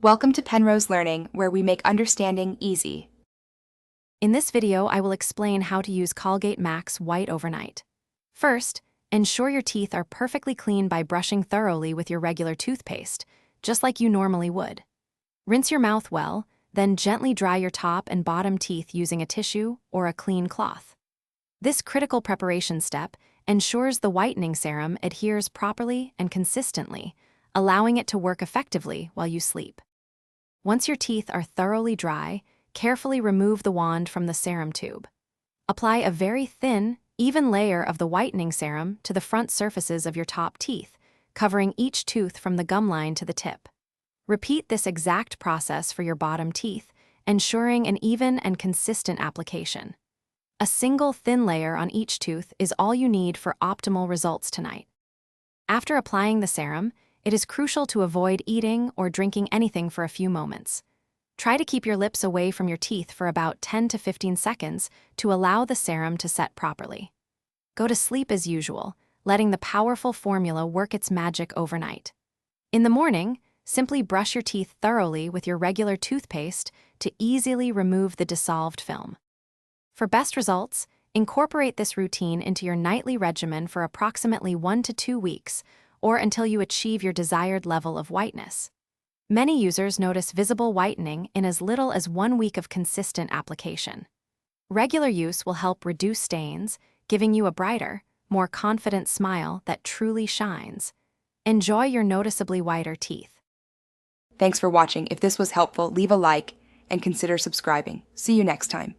Welcome to Penrose Learning, where we make understanding easy. In this video, I will explain how to use Colgate Max White Overnight. First, ensure your teeth are perfectly clean by brushing thoroughly with your regular toothpaste, just like you normally would. Rinse your mouth well, then gently dry your top and bottom teeth using a tissue or a clean cloth. This critical preparation step ensures the whitening serum adheres properly and consistently, allowing it to work effectively while you sleep. Once your teeth are thoroughly dry, carefully remove the wand from the serum tube. Apply a very thin, even layer of the whitening serum to the front surfaces of your top teeth, covering each tooth from the gum line to the tip. Repeat this exact process for your bottom teeth, ensuring an even and consistent application. A single thin layer on each tooth is all you need for optimal results tonight. After applying the serum, it is crucial to avoid eating or drinking anything for a few moments. Try to keep your lips away from your teeth for about 10 to 15 seconds to allow the serum to set properly. Go to sleep as usual, letting the powerful formula work its magic overnight. In the morning, simply brush your teeth thoroughly with your regular toothpaste to easily remove the dissolved film. For best results, incorporate this routine into your nightly regimen for approximately 1 to 2 weeks, or until you achieve your desired level of whiteness. Many users notice visible whitening in as little as 1 week of consistent application. Regular use will help reduce stains, giving you a brighter, more confident smile that truly shines. Enjoy your noticeably whiter teeth. Thanks for watching. If this was helpful, leave a like and consider subscribing. See you next time.